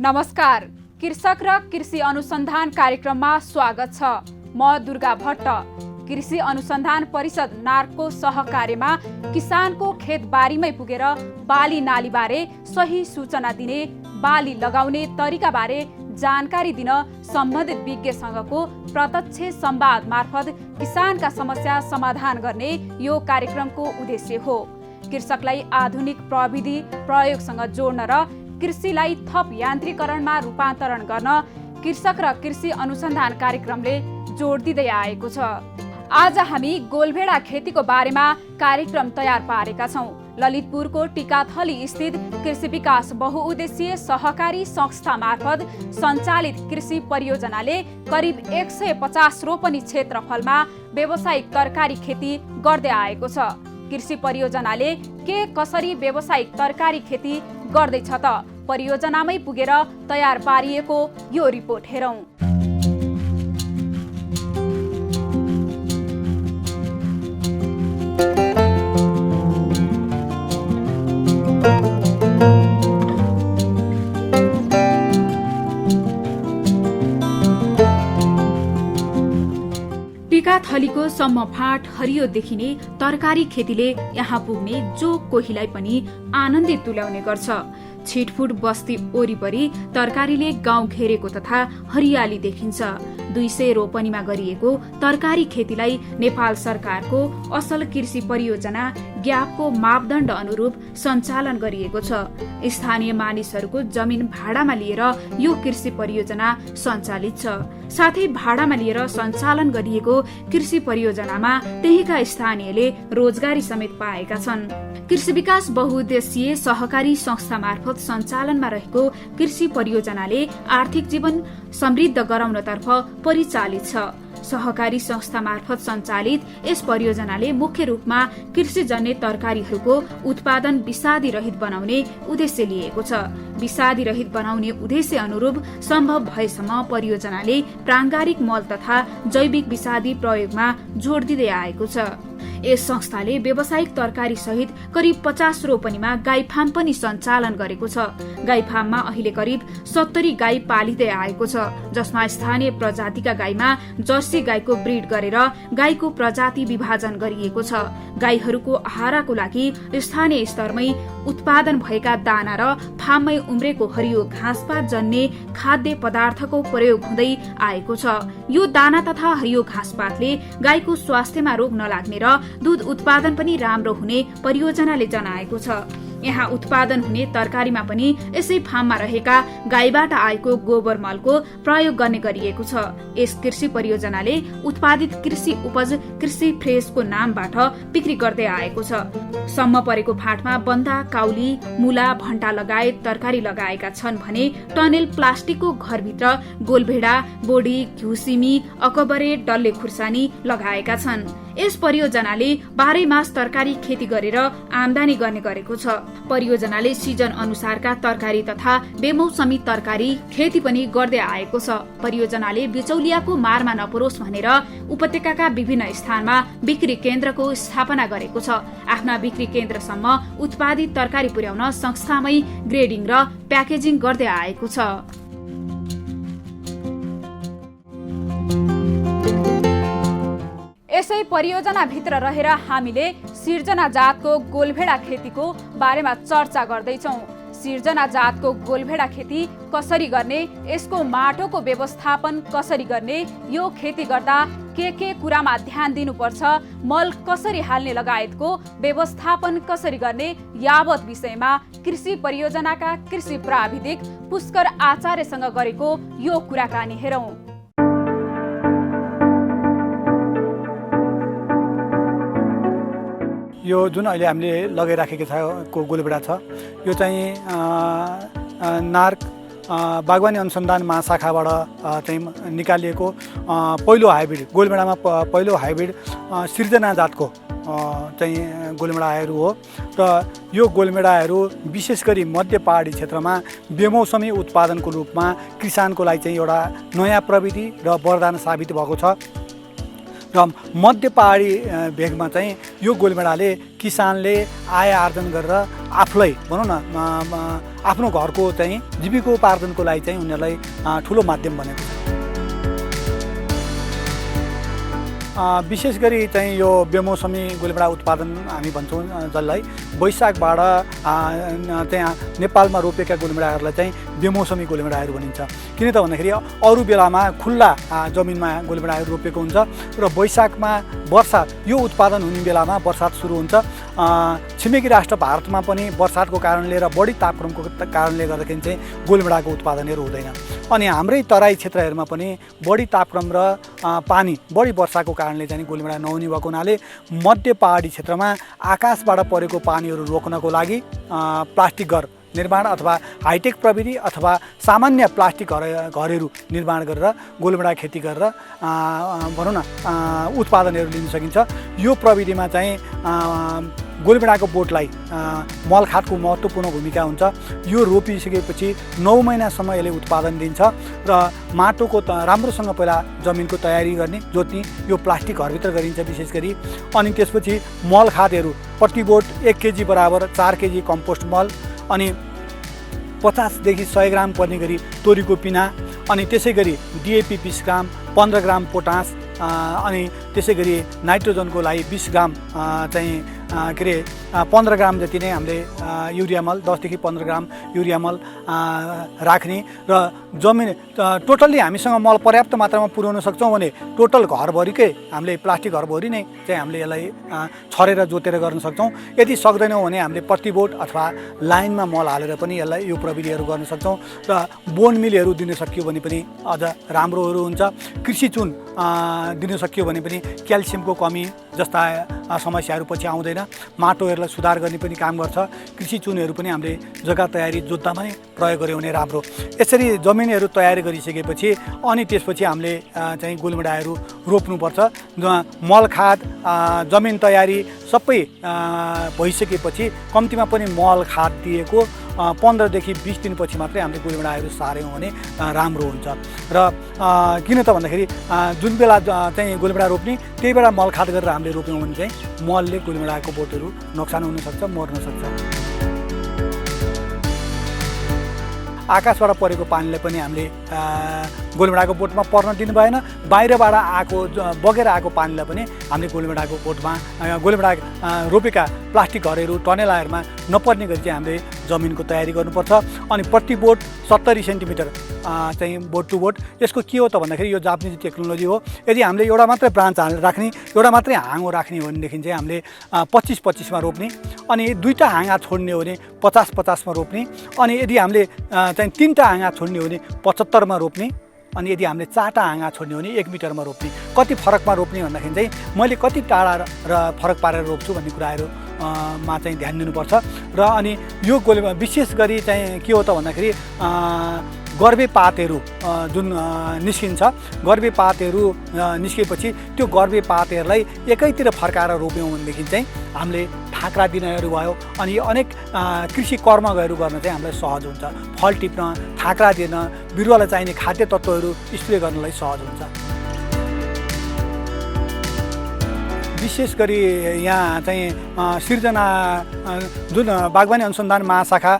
नमस्कार, कृषक र कृषि अनुसन्धान कार्यक्रममा स्वागत छ। म दुर्गा भट्ट। कृषि अनुसन्धान परिषद नार्कको सहकार्यमा किसानको खेतबारीमै पुगेर बाली नालीबारे सही सूचना दिने, बाली लगाउने तरिकाबारे जानकारी दिन सम्बन्धित विज्ञसँगको प्रत्यक्ष संवाद मार्फत किसानका समस्या समाधान गर्ने यो कार्यक्रमको उद्देश्य हो। कृषकलाई आधुनिक प्रविधि प्रयोगसँग जोड्न र कृषिलाई थप यान्त्रिकरणमा रूपान्तरण गर्न कृषक र कृषि अनुसन्धान कार्यक्रमले जोड दिँदै आएको छ। आज हामी गोलभेडा खेतीको बारेमा कार्यक्रम तयार पारेका छौँ। ललितपुरको टिकाथली स्थित कृषि विकास बहुउद्देश्यीय सहकारी संस्था मार्फत सञ्चालित कृषि परियोजनाले करिब 150 रोपनी क्षेत्रफलमा व्यावसायिक तरकारी खेती गर्दै आएको छ। कृषि परियोजनाले के कसरी व्यावसायिक तरकारी खेती गर्दैछ त? परियोजनामै पुगेर तयार पारिएको यो रिपोर्ट हेरौँ। टिकाथलीको सम्म फाँट हरियो देखिने तरकारी खेतीले यहाँ पुग्ने जो कोहीलाई पनि आनन्दित तुल्याउने गर्छ। छिटफुट बस्ती वरिपरि तरकारीले गाउँ घेरेको तथा हरियाली देखिन्छ। 200 रोपनीमा गरिएको तरकारी खेतीलाई नेपाल सरकारको असल कृषि परियोजना ग्यापको मापदण्ड अनुरूप सञ्चालन गरिएको छ। स्थानीय मानिसहरूको जमिन भाडामा लिएर यो कृषि परियोजना सञ्चालित छ। साथै भाडामा लिएर सञ्चालन गरिएको कृषि परियोजनामा त्यहीका स्थानीयले रोजगारी समेत पाएका छन्। कृषि विकास बहुउद्देश्यीय सहकारी संस्था मार्फत सञ्चालनमा रहेको कृषि परियोजनाले आर्थिक जीवन समृद्ध गराउनतर्फ परिचालित छ। सहकारी संस्था मार्फत सञ्चालित यस परियोजनाले मुख्य रूपमा कृषिजन्य तरकारीहरूको उत्पादन विषादी रहित बनाउने उद्देश्य लिएको छ। विषादी रहित बनाउने उद्देश्य अनुरूप सम्भव भएसम्म परियोजनाले प्राङ्गारिक मल तथा जैविक विषादी प्रयोगमा जोड दिँदै आएको छ। यस संस्थाले व्यावसायिक तरकारी सहित करिब 50 रोपनीमा गाई फार्म पनि सञ्चालन गरेको छ। गाई फार्ममा अहिले करिब 70 गाई पालिँदै आएको छ, जसमा स्थानीय प्रजातिका गाईमा जर्सी गाईको ब्रिड गरेर गाईको प्रजाति विभाजन गरिएको छ। गाईहरूको आहारको लागि स्थानीय स्तरमै उत्पादन भएका दाना र फार्ममै उम्रेको हरियो घाँसपात जन्ने खाद्य पदार्थको प्रयोग हुँदै आएको छ। यो दाना तथा हरियो घाँसपातले गाईको स्वास्थ्यमा रोग नलाग्ने र दूध उत्पादन पनि राम्रो हुने परियोजनाले जनाएको छ। यहाँ उत्पादन हुने तरकारीमा पनि यसै फार्ममा रहेका गाईबाट आएको गोबर मलको प्रयोग गर्ने गरिएको छ। यस कृषि परियोजनाले उत्पादित कृषि उपज कृषि फ्रेसको नामबाट बिक्री गर्दै आएको छ। सम्म परेको फाँटमा बन्दा, काउली, मुला, भण्टा लगायत तरकारी लगाएका छन् भने टनेल प्लास्टिकको घरभित्र गोलभेडा, बोडी, घिउसिमी, अकबरे, डल्ले खुर्सानी लगाएका छन्। यस परियोजनाले 12 मास तरकारी खेती गरेर आमदानी गर्ने गरेको छ। परियोजनाले सिजन अनुसारका तरकारी तथा बेमौसमी तरकारी खेती पनि गर्दै आएको छ। परियोजनाले बिचौलियाको मारमा नपरोस् भनेर उपत्यकाका विभिन्न स्थानमा बिक्री केन्द्रको स्थापना गरेको छ। आफ्ना बिक्री केन्द्रसम्म उत्पादित तरकारी पुर्याउन संस्थामै ग्रेडिङ र प्याकेजिङ गर्दै आएको छ। यसै परियोजनाभित्र रहेर हामीले सिर्जना जातको गोलभेडा खेतीको बारेमा चर्चा गर्दैछौँ। सिर्जना जातको गोलभेडा खेती कसरी गर्ने, यसको माटोको व्यवस्थापन कसरी गर्ने, यो खेती गर्दा के कुरामा ध्यान दिनुपर्छ, मल कसरी हाल्ने लगायतको व्यवस्थापन कसरी गर्ने यावत विषयमा कृषि परियोजनाका कृषि प्राविधिक पुष्कर आचार्यसँग गरेको यो कुराकानी हेरौँ। यो जुन अहिले हामीले लगाइराखेको छ को गोलभेडा छ, यो चाहिँ नार्क बागवानी अनुसन्धान महाशाखाबाट चाहिँ निकालिएको पहिलो हाइब्रिड गोलभेडामा पहिलो हाइब्रिड सिर्जना जातको चाहिँ गोलभेडाहरू हो। र यो गोलभेडाहरू विशेष गरी मध्य पहाडी क्षेत्रमा बेमौसमी उत्पादनको रूपमा किसानको लागि चाहिँ एउटा नयाँ प्रविधि र वरदान साबित भएको छ। र मध्य पहाडी भेगमा चाहिँ यो गोलभेडाले किसानले आय आर्जन गरेर आफूलाई भनौँ न आफ्नो घरको चाहिँ जीविकोपार्जनको लागि चाहिँ उनीहरूलाई ठुलो माध्यम बनेको छ। विशेष गरी चाहिँ यो बेमौसमी गोलभेडा उत्पादन हामी भन्छौँ जसलाई वैशाखबाट त्यहाँ नेपालमा रोपेका गोलभेडाहरूलाई चाहिँ बेमौसमी गोलभेडाहरू भनिन्छ। किन त भन्दाखेरि अरू बेलामा खुल्ला जमिनमा गोलभेडाहरू रोपेको हुन्छ र वैशाखमा वर्षात यो उत्पादन हुने बेलामा वर्षात सुरु हुन्छ। छिमेकी राष्ट्र भारतमा पनि वर्षातको कारणले र बढी तापक्रमको कारणले गर्दाखेरि चाहिँ गोलभेडाको उत्पादनहरू हुँदैन। अनि हाम्रै तराई क्षेत्रहरूमा पनि बढी तापक्रम र पानी बढी वर्षाको कारणले चाहिँ गोलभेडा नहुने भएको हुनाले मध्य पहाडी क्षेत्रमा आकाशबाट परेको पानीहरू रोक्नको लागि प्लास्टिक घर निर्माण अथवा हाइटेक प्रविधि अथवा सामान्य प्लास्टिक घरहरू निर्माण गरेर गोलभेडा खेती गरेर भनौँ न उत्पादनहरू लिन सकिन्छ। यो प्रविधिमा चाहिँ गोलभेडाको बोटलाई मल खादको महत्त्वपूर्ण भूमिका हुन्छ। यो रोपिसकेपछि 9 महिनासम्म यसले उत्पादन दिन्छ र माटोको राम्रोसँग पहिला जमिनको तयारी गर्ने जोत्ने यो प्लास्टिक घरभित्र गरिन्छ विशेष गरी। अनि त्यसपछि मल खादहरू प्रति बोट 1 केजी बराबर 4 केजी कम्पोस्ट मल अनि 50 देखि 100 ग्राम पर्ने गरी तोरीको पिना अनि त्यसै गरी डिएपी 20 ग्राम 15 ग्राम पोटास अनि त्यसै गरी नाइट्रोजनको लागि 20 ग्राम चाहिँ के अरे 15 ग्राम जति नै हामीले युरिया मल 10 देखि 15 ग्राम युरिया मल राख्ने र जमिन टोटल्ली हामीसँग मल पर्याप्त मात्रामा पुर्याउन सक्छौँ भने टोटल घरभरिकै हामीले प्लास्टिक घरभरि नै चाहिँ हामीले यसलाई छरेर जोतेर गर्न सक्छौँ। यदि सक्दैनौँ भने हामीले प्रति बोट अथवा लाइनमा मल हालेर पनि यसलाई यो प्रविधिहरू गर्न सक्छौँ र बोन मिलहरू दिन सकियो भने पनि अझ राम्रोहरू हुन्छ। कृषि चुन दिन सकियो भने पनि क्याल्सियमको कमी जस्ता समस्याहरू पछि आउँदैन। माटोहरूलाई सुधार गर्ने पनि काम गर्छ। कृषि चुनहरू पनि हामीले जग्गा तयारी जोत्दामा नै प्रयोग गऱ्यो भने राम्रो। यसरी जमिनहरू तयारी गरिसकेपछि अनि त्यसपछि हामीले चाहिँ गोलभेडाहरू रोप्नुपर्छ। मल खाद जमिन तयारी सबै भइसकेपछि कम्तीमा पनि मल खाद दिएको 15 देखि 20 दिनपछि मात्रै हामीले गोलभेडाहरू सार्यौँ भने राम्रो हुन्छ। र किन त भन्दाखेरि जुन बेला चाहिँ गोलभेडा रोप्ने त्यही बेला मल खाद गरेर हामीले रोप्यौँ भने चाहिँ मलले गोलभेडाको बोटहरू नोक्सान हुनसक्छ, मर्न सक्छ। आकाशबाट परेको पानीले पनि हामीले गोलभेडाको बोटमा पर्न दिनु भएन। बाहिरबाट आएको बगेर आएको पानीलाई पनि हामीले गोलभेडाको बोटमा गोलभेडा रोपेका प्लास्टिक घरहरू टनेलाहरूमा नपर्ने गरी चाहिँ हामीले जमिनको तयारी गर्नुपर्छ। अनि प्रति बोट 70 सेन्टिमिटर चाहिँ बोट टु बोट। यसको के हो त भन्दाखेरि यो जापानिज टेक्नोलोजी हो। यदि हामीले एउटा मात्रै ब्रान्च राख्ने एउटा मात्रै हाँगो राख्ने हो भनेदेखि चाहिँ हामीले 25-25मा रोप्ने अनि दुईवटा हाँगा छोड्ने हो भने 50-50मा रोप्ने अनि यदि हामीले चाहिँ 3टा हाँगा छोड्ने हो भने 75मा रोप्ने अनि यदि हामीले 4टा हाँगा छोड्ने हो भने 1 मिटरमा रोप्ने। कति फरकमा रोप्ने भन्दाखेरि चाहिँ मैले कति टाढा र फरक पारेर रोप्छु भन्ने कुराहरू मा चाहिँ ध्यान दिनुपर्छ। र अनि यो विशेष गरी चाहिँ के हो त भन्दाखेरि गर्भे पातहरू जुन निस्किन्छ गर्भे पातहरू निस्केपछि त्यो गर्भे पातहरूलाई एकैतिर फर्काएर रोप्यौँ भनेदेखि चाहिँ हामीले ठाक्रा दिनहरू भयो अनि अनेक कृषि कर्महरू गर्न चाहिँ हामीलाई सहज हुन्छ। फल टिप्न, ठाक्रा दिन, बिरुवालाई चाहिने खाद्य तत्त्वहरू स्प्रे गर्नलाई सहज हुन्छ। विशेष गरी यहाँ चाहिँ सिर्जना जुन बागवानी अनुसन्धान महाशाखा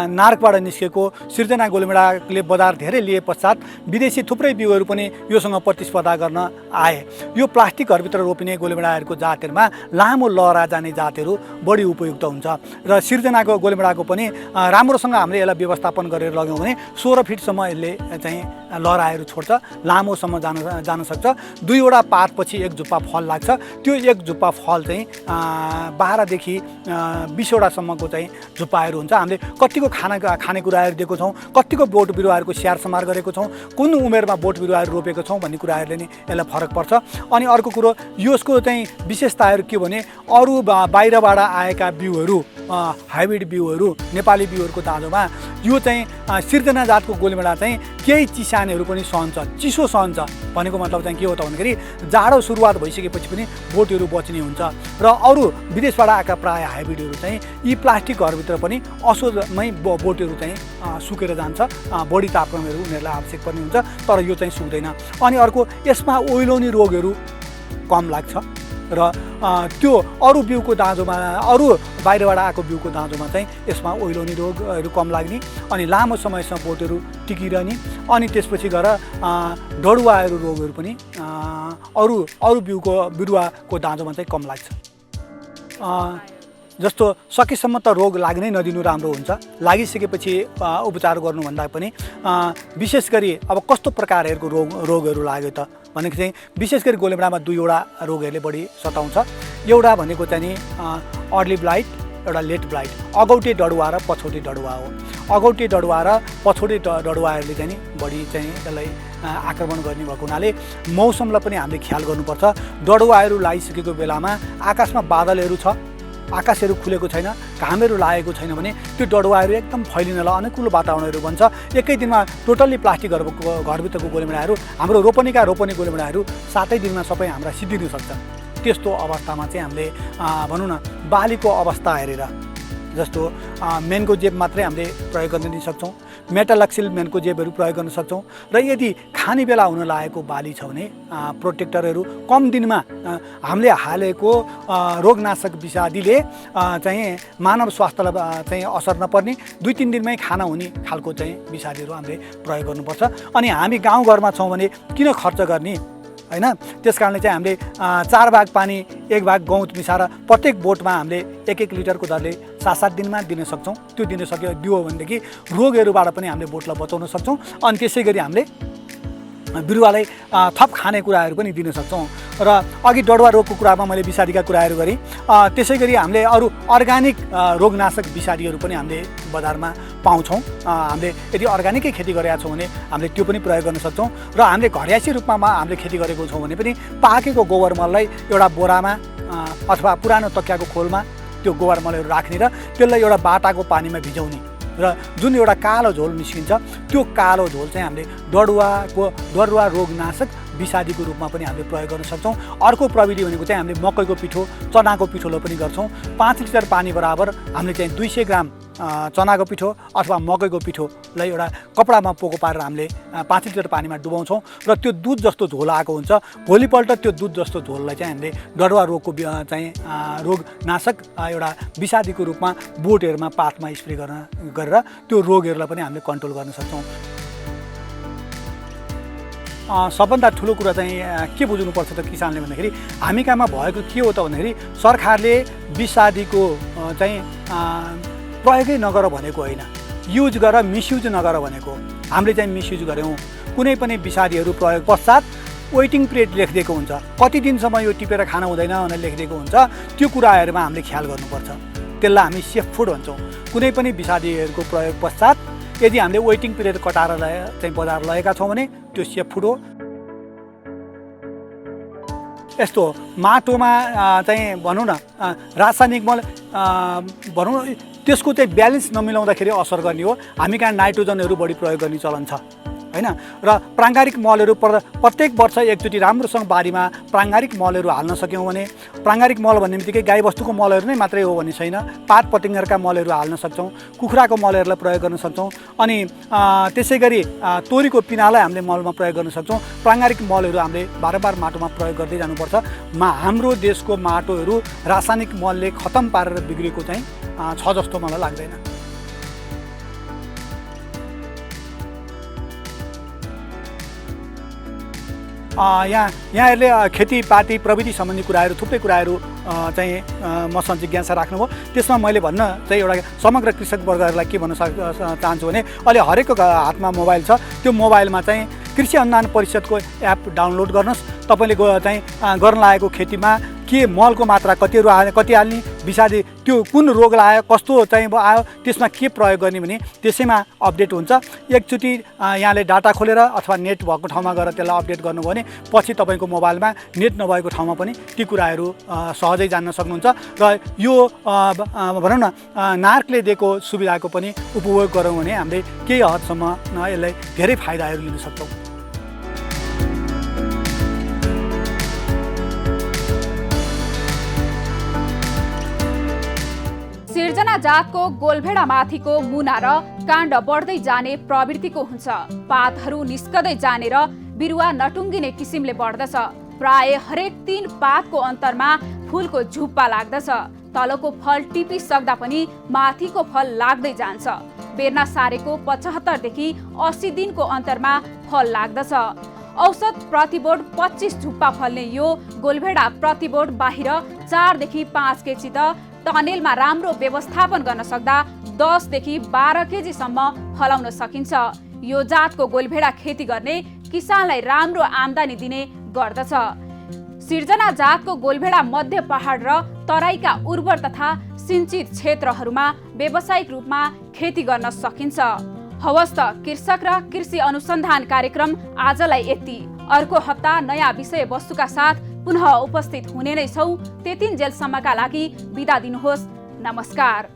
नार्कबाट निस्केको सिर्जना गोलभेडाले बजार धेरै लिए पश्चात विदेशी थुप्रै बिउहरू पनि योसँग प्रतिस्पर्धा गर्न आए। यो प्लास्टिक घरभित्र रोपिने गोलभेडाहरूको जातहरूमा लामो लहरा जाने जातहरू बढी उपयुक्त हुन्छ र सिर्जनाको गोलभेडाको पनि राम्रोसँग हामीले यसलाई व्यवस्थापन गरेर लग्यौँ भने 16 फिटसम्म यसले चाहिँ लहराहरू छोड्छ, लामोसम्म जान सक्छ। 2वटा पातपछि 1 जुप्पा फल लाग्छ। त्यो 1 जुप्पा फल चाहिँ 12 देखि 20वटासम्मको चाहिँ जुप्पाहरू हुन्छ। हामीले कतिको खानेकुराहरू दिएको छौँ, कतिको बोट बिरुवाहरूको स्याहार समार गरेको छौँ, कुन उमेरमा बोट बिरुवाहरू रोपेको छौँ भन्ने कुराहरूले नि यसलाई फरक पर्छ। अनि अर्को कुरो यसको चाहिँ विशेषताहरू के भने अरू बाहिरबाट आएका बिउहरू हाइब्रिड बिउहरू नेपाली बिउहरूको दाँजोमा यो चाहिँ सिर्जना जातको गोलभेडा चाहिँ केही चिसानहरू पनि सहन्छ, चिसो सहन्छ। भनेको मतलब चाहिँ के हो त भन्दाखेरि जाडो सुरुवात भइसकेपछि पनि बोटहरू बच्ने हुन्छ र अरू विदेशबाट आएका प्रायः हाइब्रिडहरू चाहिँ यी प्लास्टिक घरभित्र पनि असोजमै बोटहरू चाहिँ सुकेर जान्छ। बढी तापक्रमहरू उनीहरूलाई आवश्यक पर्ने हुन्छ तर यो चाहिँ सुक्दैन। अनि अर्को यसमा ओइलाउने रोगहरू कम लाग्छ र त्यो अरू बिउको दाँजोमा अरू बाहिरबाट आएको बिउको दाँजोमा चाहिँ यसमा ओइलोनी रोगहरू कम लाग्ने अनि लामो समयसम्म बोटहरू टिकिरहने अनि त्यसपछि गएर डढुवाहरू रोगहरू पनि अरू बिरुवाको दाँजोमा चाहिँ कम लाग्छ। जस्तो सकेसम्म त रोग लाग्नै नदिनु राम्रो हुन्छ। लागिसकेपछि उपचार गर्नुभन्दा पनि विशेष गरी अब कस्तो प्रकारहरूको रोगहरू लाग्यो त भनेको चाहिँ विशेष गरी गोलेमडामा दुईवटा रोगहरूले बढी सताउँछ। एउटा भनेको चाहिँ नि अर्ली ब्लाइट, एउटा लेट ब्लाइट, अगौटे डढुवा र पछौटे डढुवा हो। अगौटे डढुवा र पछौटे डढुवाहरूले चाहिँ नि बढी चाहिँ यसलाई आक्रमण गर्ने भएको हुनाले मौसमलाई पनि हामीले ख्याल गर्नुपर्छ। डढुवाहरू लागिसकेको बेलामा आकाशमा बादलहरू छ, आकाशहरू खुलेको छैन, घामहरू लागेको छैन भने त्यो डढुवाहरू एकदम फैलिनलाई अनुकूल वातावरणहरू बन्छ। एकै दिनमा टोटल्ली प्लास्टिक घरभित्रको गोलेमडाहरू हाम्रो रोपनी गोलेमडाहरू 7 दिनमा सबै हाम्रा सिद्धिन सक्छन्। त्यस्तो अवस्थामा चाहिँ हामीले भनौँ न बालीको अवस्था हेरेर जस्तो मेन्कोजेब मात्रै हामीले प्रयोग गर्न दिन सक्छौँ, मेटालक्सिल मेन्कोजेबहरू प्रयोग गर्न सक्छौँ र यदि खाने बेला हुन लागेको बाली छ भने प्रोटेक्टरहरू कम दिनमा हामीले हालेको रोगनाशक विषादीले चाहिँ मानव स्वास्थ्यलाई चाहिँ असर नपर्ने 2-3 दिनमै खाना हुने खालको चाहिँ विषादीहरू हामीले प्रयोग गर्नुपर्छ। अनि हामी गाउँघरमा छौँ भने किन खर्च गर्ने हैन, त्यसकारणले चाहिँ हामीले 4 भाग पानी 1 भाग गहुँत मिसाएर प्रत्येक बोटमा हामीले 1-1 लिटरको दरले 7-7 दिनमा दिन सक्छौँ। त्यो दिन दियो भनेदेखि रोगहरूबाट पनि हामीले बोटलाई बचाउन सक्छौँ। अनि त्यसै गरी हामीले बिरुवालाई थप खानेकुराहरू पनि दिन सक्छौँ। र अघि डढुवा रोगको कुरामा मैले विषादीका कुराहरू गरेँ। त्यसै गरी हामीले अरू अर्ग्यानिक रोगनाशक विषादीहरू पनि हामीले बजारमा पाउँछौँ। हामीले यदि अर्ग्यानिकै खेती गरेका छौँ भने हामीले त्यो पनि प्रयोग गर्न सक्छौँ। र हामीले घरयासी रूपमा हामीले खेती गरेको छौँ भने पनि पाकेको गोबर मललाई एउटा बोरामा अथवा पुरानो तकियाको खोलमा त्यो गोबर मलहरू राख्ने र त्यसलाई एउटा बाटाको पानीमा भिजाउने र जुन एउटा कालो झोल निस्किन्छ त्यो कालो झोल चाहिँ हामीले डढुवा रोगनाशक विषादीको रूपमा पनि हामीले प्रयोग गर्न सक्छौँ। अर्को प्रविधि भनेको चाहिँ हामीले मकैको पिठो, चनाको पिठोलाई पनि गर्छौँ। 5 लिटर पानी बराबर हामीले चाहिँ 200 ग्राम चनाको पिठो अथवा मकैको पिठोलाई एउटा कपडामा पोको पारेर हामीले 5 लिटर पानीमा डुबाउँछौँ र त्यो दुध जस्तो झोल आएको हुन्छ। भोलिपल्ट त्यो दुध जस्तो झोललाई चाहिँ हामीले डढुवा रोगको चाहिँ रोगनाशक एउटा विषादीको रूपमा बोटहरूमा पातमा स्प्रे गरेर त्यो रोगहरूलाई पनि हामीले कन्ट्रोल गर्न सक्छौँ। सबभन्दा ठुलो कुरा चाहिँ के बुझ्नुपर्छ त किसानले भन्दाखेरि हामी कहाँमा भएको के हो त भन्दाखेरि सरकारले विषादीको चाहिँ प्रयोगै नगर भनेको होइन, युज गर मिसयुज नगर भनेको। हामीले चाहिँ मिसयुज गऱ्यौँ। कुनै पनि विषादीहरू प्रयोग पश्चात वेटिङ पिरियड लेखिदिएको हुन्छ, कति दिनसम्म यो टिपेर खान हुँदैन भनेर लेखिदिएको हुन्छ। त्यो कुराहरूमा हामीले ख्याल गर्नुपर्छ। त्यसलाई हामी सेफ फुड भन्छौँ। कुनै पनि विषादीहरूको प्रयोग पश्चात यदि हामीले वेटिङ पिरियड कटाएर चाहिँ बजार लगेका छौँ भने त्यो सेफ फुड हो। यस्तो माटोमा चाहिँ भनौँ न रासायनिक मल भनौँ त्यसको चाहिँ ब्यालेन्स नमिलाउँदाखेरि असर गर्ने हो। हामी कहाँ नाइट्रोजनहरू बढी प्रयोग गर्ने चलन छ हैन। र प्राङ्गारिक मलहरू प्रत्येक वर्ष एकचोटि राम्रोसँग बारीमा प्राङ्गारिक मलहरू हाल्न सक्यौँ भने, प्राङ्गारिक मल भन्ने बित्तिकै गाईबस्तुको मलहरू नै मात्रै हो भन्ने छैन, पात पतिङ्गरका मलहरू हाल्न सक्छौँ, कुखुराको मलहरूलाई प्रयोग गर्न सक्छौँ। अनि त्यसै गरी तोरीको पिनालाई हामीले मलमा प्रयोग गर्न सक्छौँ। प्राङ्गारिक मलहरू हामीले बारम्बार माटोमा प्रयोग गर्दै जानुपर्छ। हाम्रो देशको माटोहरू रासायनिक मलले खतम पारेर बिग्रेको चाहिँ छ जस्तो मलाई लाग्दैन। यहाँहरूले खेतीपाती प्रविधि सम्बन्धी कुराहरू थुप्रै कुराहरू चाहिँ मसँग जिज्ञासा राख्नुभयो। त्यसमा मैले भन्न चाहिँ एउटा समग्र कृषक वर्गहरूलाई के भन्न चाहन्छु भने अहिले हरेकको हातमा मोबाइल छ। त्यो मोबाइलमा चाहिँ कृषि अनुदान परिषदको एप डाउनलोड गर्नुहोस्। तपाईँले चाहिँ गर्न लागेको खेतीमा के मलको मात्रा कति हाल्ने, विषादी त्यो कुन रोग लाग्यो, कस्तो चाहिँ आयो, त्यसमा के प्रयोग गर्ने भने त्यसैमा अपडेट हुन्छ। एकचोटि यहाँले डाटा खोलेर अथवा नेट भएको ठाउँमा गएर त्यसलाई अपडेट गर्नुभयो भने पछि तपाईँको मोबाइलमा नेट नभएको ठाउँमा पनि ती कुराहरू सहजै जान्न सक्नुहुन्छ। र यो भनौँ न नार्कले दिएको सुविधाको पनि उपभोग गरौँ भने हामीले केही हदसम्म यसलाई धेरै फाइदाहरू लिन सक्छौँ। सिर्जना जातको गोलभेडा माथिको मुना र काण्ड बढ्दै जाने प्रवृत्तिको हुन्छ। पातहरू निस्कदै जाने र बिरुवा नटुङ्गिने किसिमले बढ्दछ। प्राय हरेक 3 पातको अन्तरमा फूलको झुप्पा लाग्दछ। तलको फल टिपिसक्दा पनि माथिको फल लाग्दै जान्छ। बेर्ना सारेको 75 देखि 80 दिनको अन्तरमा फल लाग्दछ। औसत प्रतिबोट 25 झुप्पा फल्ने यो गोलभेडा प्रतिबोट बाहिर 4 देखि 5 केजी त टनेलमा राम्रो व्यवस्थापन गर्न सक्दा 10 देखि 12 केजीसम्म फलाउन सकिन्छ। यो जातको गोलभेडा खेती गर्ने किसानलाई राम्रो आम्दानी दिने गर्दछ। सिर्जना जातको गोलभेडा मध्य पहाड र तराईका उर्वर तथा सिंचित क्षेत्रहरूमा व्यावसायिक रूपमा खेती गर्न सकिन्छ। हवस् त कृषक र कृषि अनुसन्धान कार्यक्रम आजलाई यति। अर्को हप्ता नयाँ विषय वस्तुका साथ पुनः उपस्थित हुने नै छौं। त्यतिन्जेलसम्मका लागि बिदा दिनुहोस्। नमस्कार।